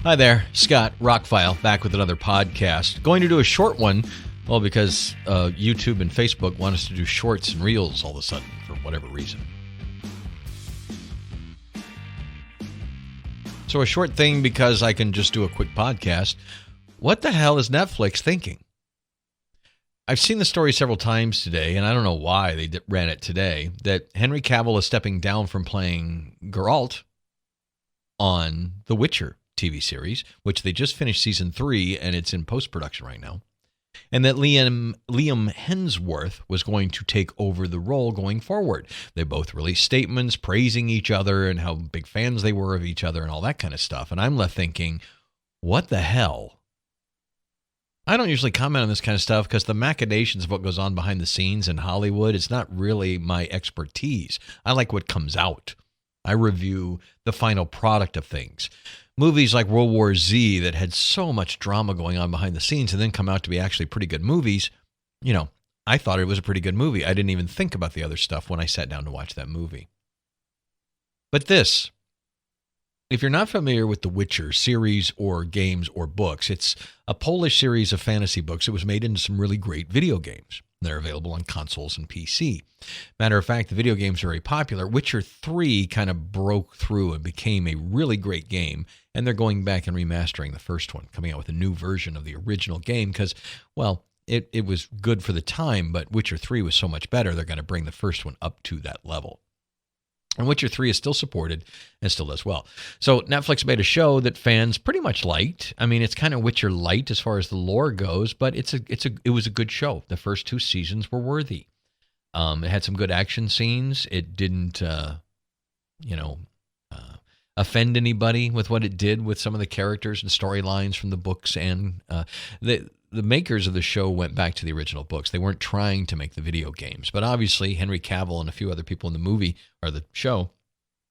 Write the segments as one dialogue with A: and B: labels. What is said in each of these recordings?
A: Hi there, Scott, ROCKFILE, back with another podcast. Going to do a short one, well, because YouTube and Facebook want us to do shorts and reels all of a sudden, for whatever reason. So a short thing because I can just do a quick podcast. What the hell is Netflix thinking? I've seen the story several times today, and I don't know why they ran it today, that Henry Cavill is stepping down from playing Geralt on The Witcher TV series, which they just finished season 3, and it's in post-production right now, and that Liam Hemsworth was going to take over the role going forward. They both released statements praising each other and how big fans they were of each other and all that kind of stuff, and I'm left thinking, what the hell? I don't usually comment on this kind of stuff because the machinations of what goes on behind the scenes in Hollywood, it's not really my expertise. I like what comes out. I review the final product of things. Movies like World War Z that had so much drama going on behind the scenes and then come out to be actually pretty good movies, you know, I thought it was a pretty good movie. I didn't even think about the other stuff when I sat down to watch that movie. But this, if you're not familiar with The Witcher series or games or books, it's a Polish series of fantasy books. It was made into some really great video games. They're available on consoles and PC. Matter of fact, the video games are very popular. Witcher 3 kind of broke through and became a really great game, and they're going back and remastering the first one, coming out with a new version of the original game because, well, it was good for the time, but Witcher 3 was so much better, they're going to bring the first one up to that level. And Witcher 3 is still supported and still does well. So Netflix made a show that fans pretty much liked. I mean, it's kind of Witcher light as far as the lore goes, but it was a good show. The first 2 seasons were worthy. It had some good action scenes. It didn't, offend anybody with what it did with some of the characters and storylines from the books. And the makers of the show went back to the original books. They weren't trying to make the video games. But obviously, Henry Cavill and a few other people in the movie or the show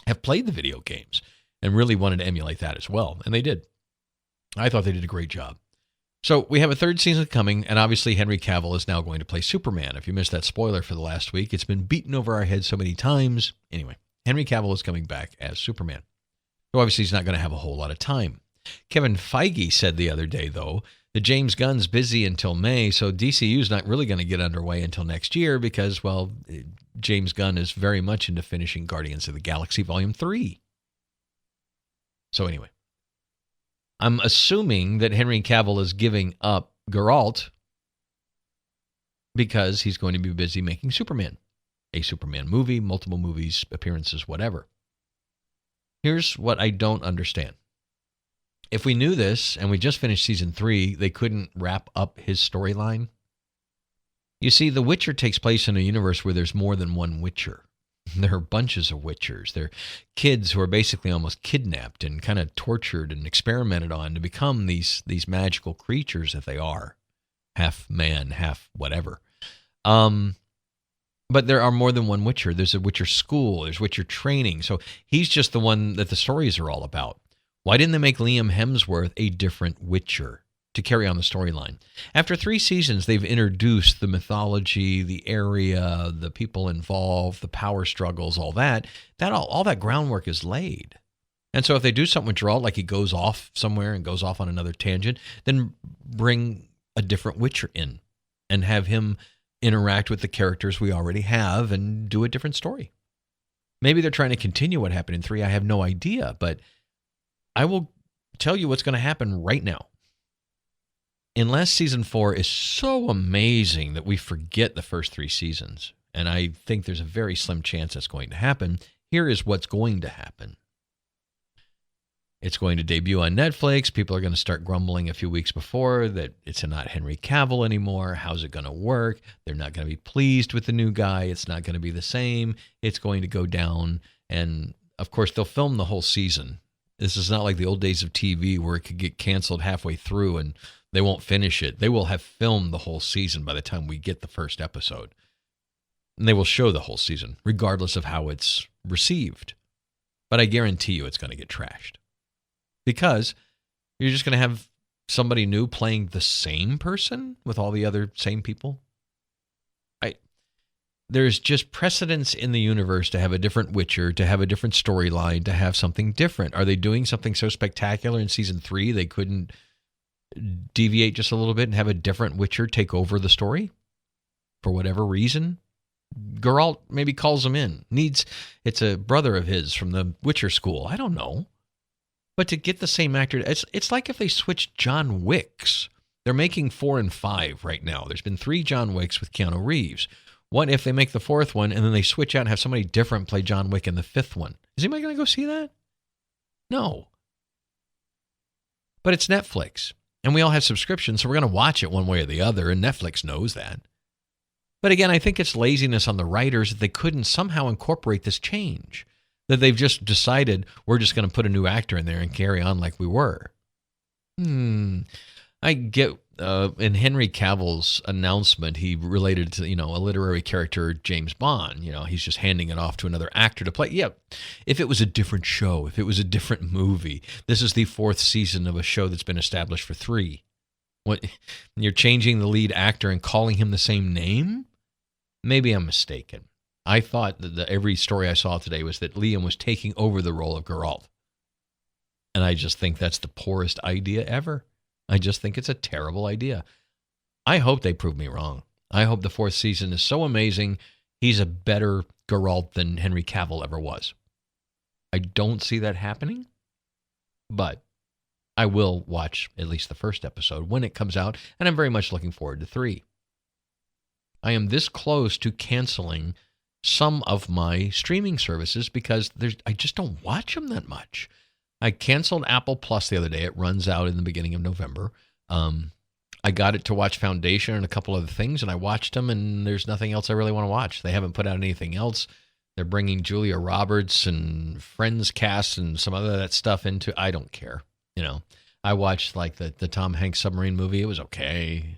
A: have played the video games and really wanted to emulate that as well. And they did. I thought they did a great job. So we have a 3rd season coming, and obviously Henry Cavill is now going to play Superman. If you missed that spoiler for the last week, it's been beaten over our heads so many times. Anyway, Henry Cavill is coming back as Superman. So obviously he's not going to have a whole lot of time. Kevin Feige said the other day, though, that James Gunn's busy until May, so DCU's not really going to get underway until next year because, well, James Gunn is very much into finishing Guardians of the Galaxy Volume 3. So anyway, I'm assuming that Henry Cavill is giving up Geralt because he's going to be busy making Superman. A Superman movie, multiple movies, appearances, whatever. Here's what I don't understand. If we knew this and we just finished season 3, they couldn't wrap up his storyline. You see, The Witcher takes place in a universe where there's more than one Witcher. There are bunches of Witchers. They're kids who are basically almost kidnapped and kind of tortured and experimented on to become these magical creatures that they are. Half man, half whatever. But there are more than one Witcher. There's a Witcher school. There's Witcher training. So he's just the one that the stories are all about. Why didn't they make Liam Hemsworth a different Witcher to carry on the storyline? After 3 seasons, they've introduced the mythology, the area, the people involved, the power struggles, all that. All that groundwork is laid. And so if they do something with Geralt, like he goes off somewhere and goes off on another tangent, then bring a different Witcher in and have him interact with the characters we already have and do a different story. Maybe they're trying to continue what happened in 3. I have no idea, but I will tell you what's going to happen right now. Unless season 4 is so amazing that we forget the first 3 seasons, and I think there's a very slim chance that's going to happen, here is what's going to happen. It's going to debut on Netflix. People are going to start grumbling a few weeks before that it's not Henry Cavill anymore. How's it going to work? They're not going to be pleased with the new guy. It's not going to be the same. It's going to go down. And, of course, they'll film the whole season. This is not like the old days of TV where it could get canceled halfway through and they won't finish it. They will have filmed the whole season by the time we get the first episode. And they will show the whole season, regardless of how it's received. But I guarantee you it's going to get trashed. Because you're just going to have somebody new playing the same person with all the other same people. there's just precedence in the universe to have a different Witcher, to have a different storyline, to have something different. Are they doing something so spectacular in season 3 they couldn't deviate just a little bit and have a different Witcher take over the story for whatever reason? Geralt maybe calls him in. It's a brother of his from the Witcher school. I don't know. But to get the same actor, it's like if they switched John Wicks. They're making 4 and 5 right now. There's been 3 John Wicks with Keanu Reeves. What if they make the 4th one and then they switch out and have somebody different play John Wick in the 5th one? Is anybody going to go see that? No. But it's Netflix. And we all have subscriptions, so we're going to watch it one way or the other, and Netflix knows that. But again, I think it's laziness on the writers that they couldn't somehow incorporate this change. That they've just decided we're just going to put a new actor in there and carry on like we were. I get in Henry Cavill's announcement, he related to, a literary character, James Bond. He's just handing it off to another actor to play. Yeah, if it was a different show, if it was a different movie, this is the 4th season of a show that's been established for 3. What, you're changing the lead actor and calling him the same name? Maybe I'm mistaken. I thought that every story I saw today was that Liam was taking over the role of Geralt. And I just think that's the poorest idea ever. I just think it's a terrible idea. I hope they prove me wrong. I hope the 4th season is so amazing, he's a better Geralt than Henry Cavill ever was. I don't see that happening, but I will watch at least the first episode when it comes out, and I'm very much looking forward to 3. I am this close to canceling some of my streaming services because I just don't watch them that much. I canceled Apple Plus the other day. It runs out in the beginning of November. I got it to watch Foundation and a couple other things, and I watched them, and there's nothing else I really want to watch. They haven't put out anything else. They're bringing Julia Roberts and Friends cast and some other that stuff into. I don't care. I watched like the Tom Hanks submarine movie. It was okay.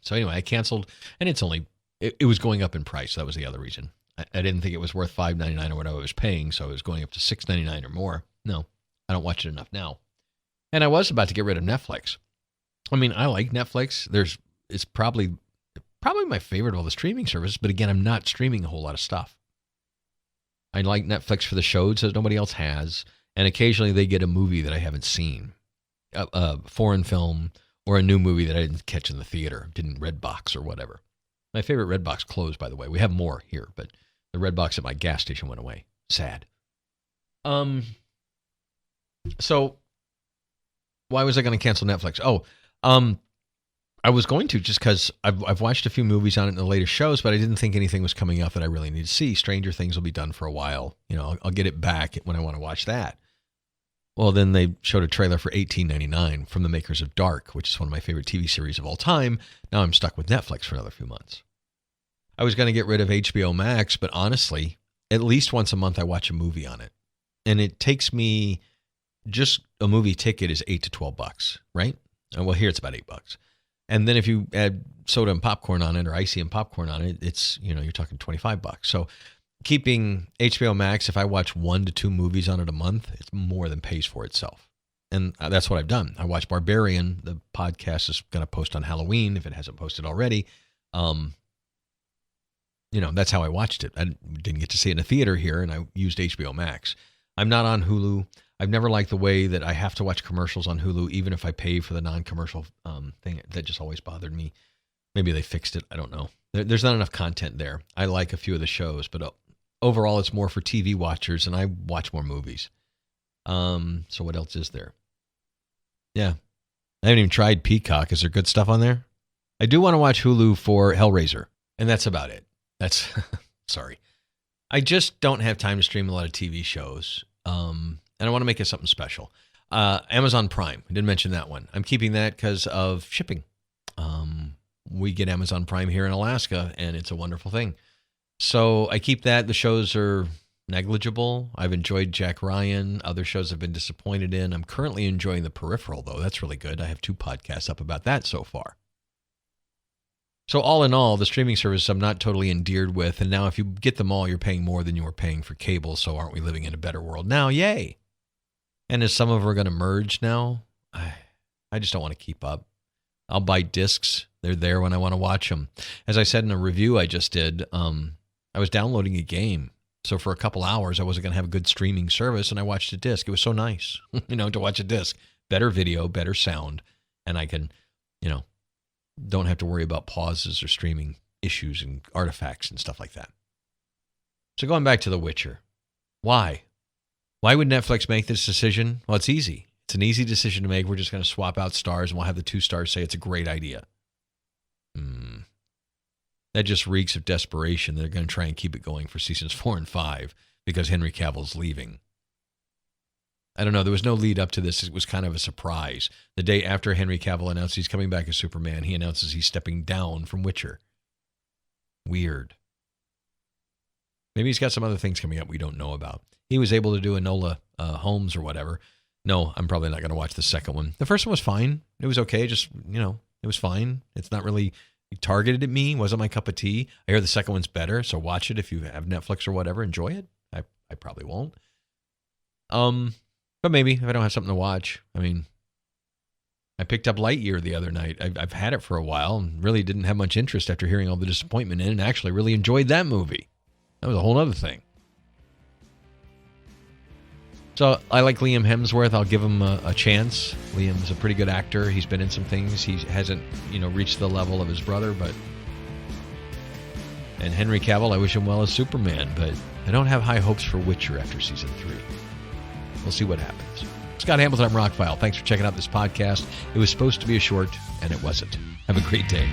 A: So anyway, I canceled, and it was going up in price. That was the other reason. I didn't think it was worth $5.99 or what I was paying, so it was going up to $6.99 or more. No, I don't watch it enough now. And I was about to get rid of Netflix. I mean, I like Netflix. It's probably my favorite of all the streaming services, but again, I'm not streaming a whole lot of stuff. I like Netflix for the shows that nobody else has, and occasionally they get a movie that I haven't seen, a foreign film or a new movie that I didn't catch in the theater, didn't Redbox or whatever. My favorite Redbox closed, by the way. We have more here, but the Redbox at my gas station went away. Sad. So why was I going to cancel Netflix? I was going to just because I've watched a few movies on it in the latest shows, but I didn't think anything was coming up that I really need to see. Stranger Things will be done for a while. I'll get it back when I want to watch that. Well, then they showed a trailer for $18.99 from the makers of Dark, which is one of my favorite TV series of all time. Now I'm stuck with Netflix for another few months. I was going to get rid of HBO Max, but honestly, at least once a month I watch a movie on it. And it takes me, just a movie ticket is $8 to $12, right? Well, here it's about $8. And then if you add soda and popcorn on it or icy and popcorn on it, it's, you're talking $25. So keeping HBO Max, if I watch 1 to 2 movies on it a month, it's more than pays for itself. And that's what I've done. I watched Barbarian. The podcast is going to post on Halloween if it hasn't posted already. That's how I watched it. I didn't get to see it in a theater here, and I used HBO Max. I'm not on Hulu. I've never liked the way that I have to watch commercials on Hulu, even if I pay for the non-commercial thing. That just always bothered me. Maybe they fixed it. I don't know. There's not enough content there. I like a few of the shows, but overall, it's more for TV watchers, and I watch more movies. So what else is there? Yeah. I haven't even tried Peacock. Is there good stuff on there? I do want to watch Hulu for Hellraiser, and that's about it. That's, sorry. I just don't have time to stream a lot of TV shows, and I want to make it something special. Amazon Prime. I didn't mention that one. I'm keeping that because of shipping. We get Amazon Prime here in Alaska, and it's a wonderful thing. So I keep that. The shows are negligible. I've enjoyed Jack Ryan. Other shows I've been disappointed in. I'm currently enjoying The Peripheral, though. That's really good. I have 2 podcasts up about that so far. So all in all, the streaming service I'm not totally endeared with. And now if you get them all, you're paying more than you were paying for cable. So aren't we living in a better world now? Yay. And as some of them are going to merge now, I just don't want to keep up. I'll buy discs. They're there when I want to watch them. As I said in a review I just did, I I was downloading a game. So for a couple hours, I wasn't going to have a good streaming service, and I watched a disc. It was so nice, to watch a disc. Better video, better sound, and I can, don't have to worry about pauses or streaming issues and artifacts and stuff like that. So going back to The Witcher, why? Why would Netflix make this decision? Well, it's easy. It's an easy decision to make. We're just going to swap out stars, and we'll have the 2 stars say it's a great idea. That just reeks of desperation. They're going to try and keep it going for seasons 4 and 5 because Henry Cavill's leaving. I don't know. There was no lead up to this. It was kind of a surprise. The day after Henry Cavill announced he's coming back as Superman, he announces he's stepping down from Witcher. Weird. Maybe he's got some other things coming up we don't know about. He was able to do Enola Holmes or whatever. No, I'm probably not going to watch the second one. The first one was fine. It was okay. Just, it was fine. It's not really targeted at me. Wasn't my cup of tea. I hear the second one's better, so watch it if you have Netflix or whatever. Enjoy it. I probably won't. But maybe if I don't have something to watch. I picked up Lightyear the other night. I've had it for a while and really didn't have much interest after hearing all the disappointment in it, and actually really enjoyed that movie. That was a whole other thing. So I like Liam Hemsworth. I'll give him a chance. Liam's a pretty good actor. He's been in some things. He hasn't, reached the level of his brother, but... And Henry Cavill, I wish him well as Superman, but I don't have high hopes for Witcher after season 3. We'll see what happens. Scott Hamilton, I'm ROCKFILE. Thanks for checking out this podcast. It was supposed to be a short, and it wasn't. Have a great day.